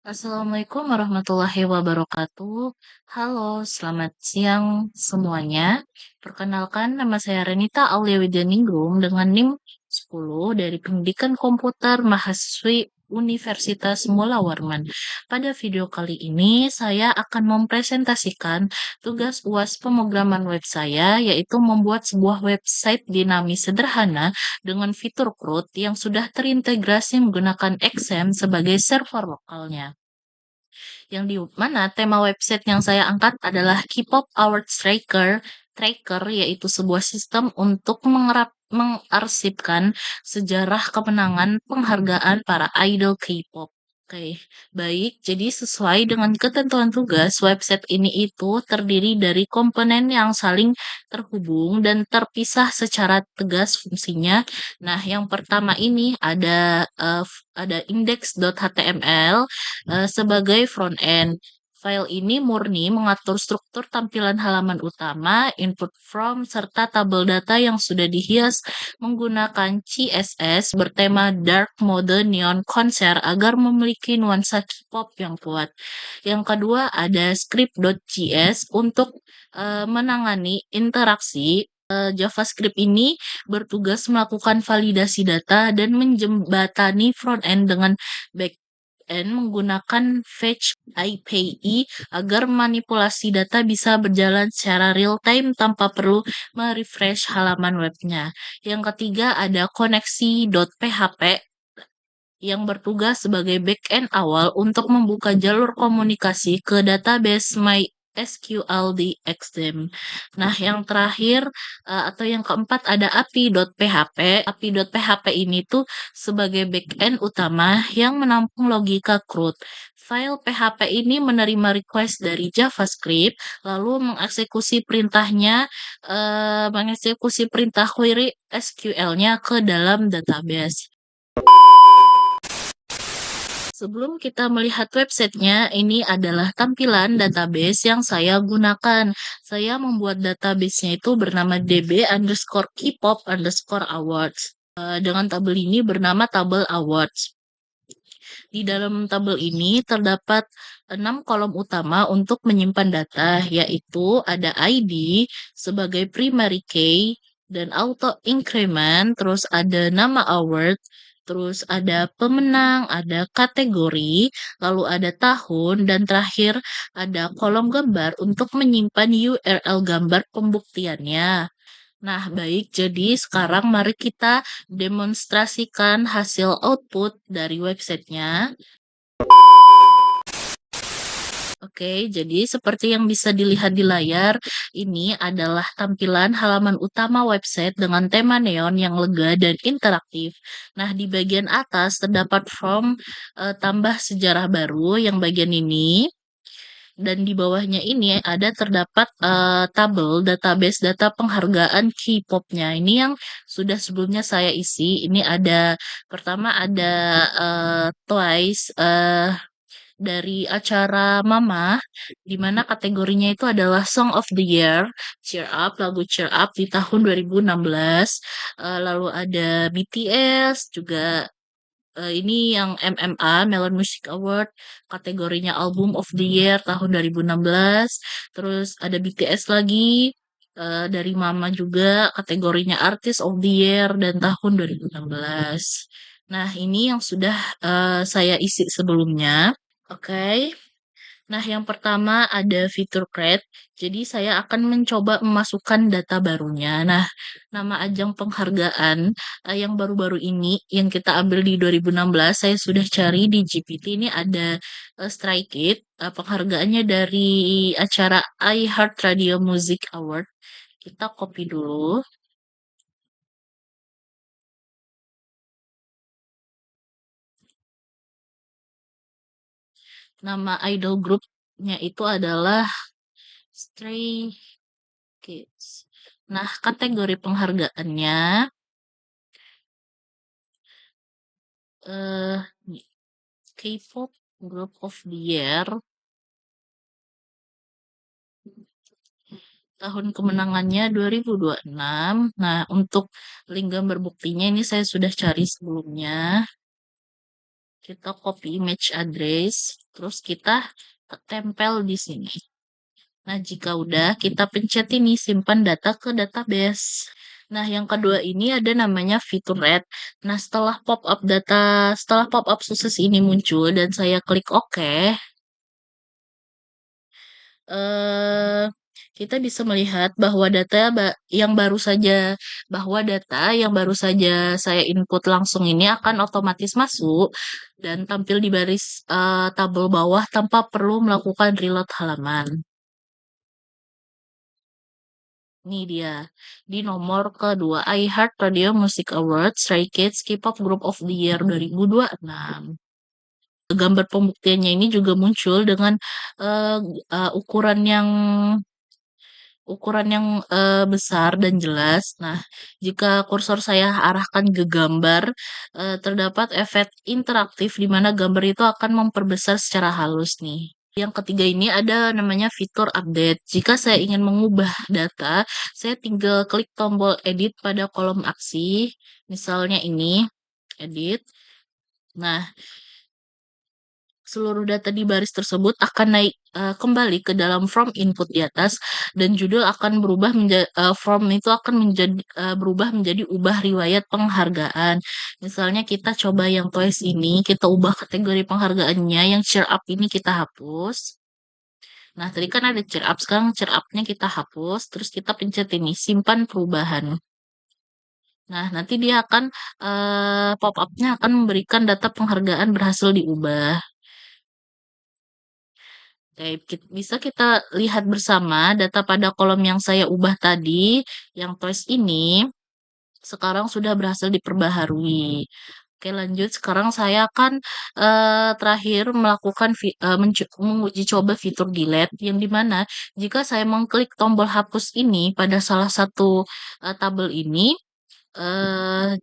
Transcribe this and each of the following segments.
Assalamualaikum warahmatullahi wabarakatuh. Halo, selamat siang semuanya. Perkenalkan, nama saya Renita Aulia Widyaningrum dengan NIM 10 dari Pendidikan Komputer Mahasiswi Universitas Mula Warman. Pada video kali ini, saya akan mempresentasikan tugas UAS pemrograman web saya, yaitu membuat sebuah website dinamis sederhana dengan fitur CRUD yang sudah terintegrasi menggunakan XAMPP sebagai server lokalnya yang di mana tema website yang saya angkat adalah K-pop Award Tracker, yaitu sebuah sistem untuk mengarsipkan sejarah kemenangan penghargaan para idol K-pop. Oke, baik. Jadi sesuai dengan ketentuan tugas, website ini itu terdiri dari komponen yang saling terhubung dan terpisah secara tegas fungsinya. Nah, yang pertama ini ada index.html sebagai front end. File ini murni mengatur struktur tampilan halaman utama, input from, serta tabel data yang sudah dihias menggunakan CSS bertema Dark Mode Neon Concert agar memiliki nuansa K-pop yang kuat. Yang kedua ada script.js untuk menangani interaksi. JavaScript ini bertugas melakukan validasi data dan menjembatani front end dengan back menggunakan Fetch IPE agar manipulasi data bisa berjalan secara real time tanpa perlu merefresh halaman webnya. Yang ketiga ada koneksi.php yang bertugas sebagai backend awal untuk membuka jalur komunikasi ke database MySQL di XAMPP. Nah, yang terakhir atau yang keempat ada API.php. API.php ini tuh sebagai backend utama yang menampung logika CRUD. File PHP ini menerima request dari JavaScript, lalu mengeksekusi perintah query SQL-nya ke dalam database. Sebelum kita melihat websitenya, ini adalah tampilan database yang saya gunakan. Saya membuat databasenya itu bernama db_kpop_awards. Dengan tabel ini bernama tabel awards. Di dalam tabel ini terdapat 6 kolom utama untuk menyimpan data, yaitu ada ID sebagai primary key dan auto increment, terus ada nama award, terus ada pemenang, ada kategori, lalu ada tahun, dan terakhir ada kolom gambar untuk menyimpan URL gambar pembuktiannya. Nah, baik. Jadi sekarang mari kita demonstrasikan hasil output dari websitenya. Oke, jadi seperti yang bisa dilihat di layar, ini adalah tampilan halaman utama website dengan tema neon yang lega dan interaktif. Nah, di bagian atas terdapat form tambah sejarah baru yang bagian ini. Dan di bawahnya ini terdapat tabel database data penghargaan K-pop-nya. Ini yang sudah sebelumnya saya isi. Ini pertama ada Twice dari acara Mama, di mana kategorinya itu adalah Song of the Year, lagu Cheer Up di tahun 2016. Lalu ada BTS juga. Ini yang MMA, Melon Music Award, kategorinya Album of the Year tahun 2016. Terus ada BTS lagi, dari Mama juga, kategorinya Artist of the Year dan tahun 2016. Nah, ini yang sudah saya isi sebelumnya. Oke. Nah, yang pertama ada fitur create. Jadi saya akan mencoba memasukkan data barunya. Nah, nama ajang penghargaan yang baru-baru ini yang kita ambil di 2016 saya sudah cari di GPT. Ini ada Strike It, penghargaannya dari acara iHeart Radio Music Award. Kita copy dulu. Nama idol grupnya itu adalah Stray Kids. Nah, kategori penghargaannya eh K-pop Group of the Year tahun kemenangannya 2026. Nah, untuk link gambar buktinya ini saya sudah cari sebelumnya. Kita copy image address, terus kita tempel di sini. Nah, jika udah, kita pencet ini simpan data ke database. Nah, yang kedua ini ada namanya fitur red. Nah, setelah pop-up sukses ini muncul dan saya klik OK, eh kita bisa melihat bahwa data yang baru saja saya input langsung ini akan otomatis masuk dan tampil di baris tabel bawah tanpa perlu melakukan reload halaman. Ini dia, di nomor kedua, iHeartRadio Music Awards, Stray Kids K-pop Group of the Year 2026. Gambar pembuktiannya ini juga muncul dengan eh, eh, ukuran yang besar dan jelas. Nah, jika kursor saya arahkan ke gambar, terdapat efek interaktif di mana gambar itu akan memperbesar secara halus nih. Yang ketiga ini ada namanya fitur update. Jika saya ingin mengubah data, saya tinggal klik tombol edit pada kolom aksi. Misalnya ini, edit. Nah, seluruh data di baris tersebut akan naik kembali ke dalam form input di atas dan judul akan berubah menjadi form itu akan berubah menjadi ubah riwayat penghargaan. Misalnya kita coba yang Twice ini, kita ubah kategori penghargaannya, yang cheer up ini kita hapus. Nah, tadi kan ada cheer up, sekarang cheer up-nya kita hapus, terus kita pencet ini simpan perubahan. Nah, nanti dia akan pop-up-nya akan memberikan data penghargaan berhasil diubah. Oke, bisa kita lihat bersama data pada kolom yang saya ubah tadi, yang toys ini sekarang sudah berhasil diperbaharui. Oke, lanjut. Sekarang saya akan terakhir melakukan menguji coba fitur delete, yang dimana jika saya mengklik tombol hapus ini pada salah satu tabel ini,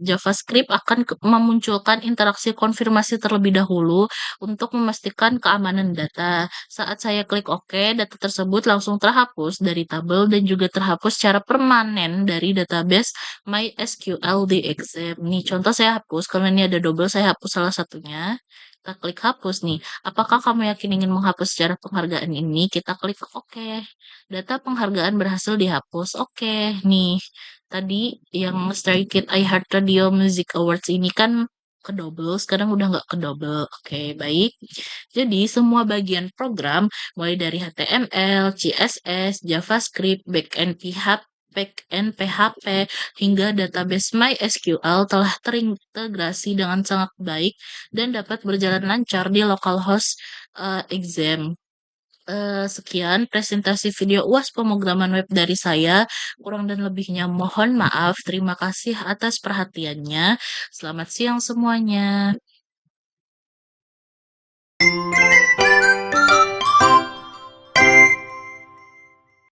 JavaScript akan memunculkan interaksi konfirmasi terlebih dahulu untuk memastikan keamanan data. Saat saya klik OK, data tersebut langsung terhapus dari tabel dan juga terhapus secara permanen dari database MySQL DXM. Nih, contoh saya hapus, karena ini ada double, saya hapus salah satunya. Kita klik hapus nih. Apakah kamu yakin ingin menghapus secara penghargaan ini? Kita klik OK. Data penghargaan berhasil dihapus. Oke, nih. Tadi yang Stray Kids iHeart Radio Music Awards ini kan kedouble, sekarang udah nggak kedouble. Oke, baik. Jadi semua bagian program, mulai dari HTML, CSS, JavaScript, backend PHP, hingga database MySQL telah terintegrasi dengan sangat baik dan dapat berjalan lancar di localhost exam. Sekian presentasi video UAS pemrograman web dari saya. Kurang dan lebihnya mohon maaf. Terima kasih atas perhatiannya. Selamat siang semuanya.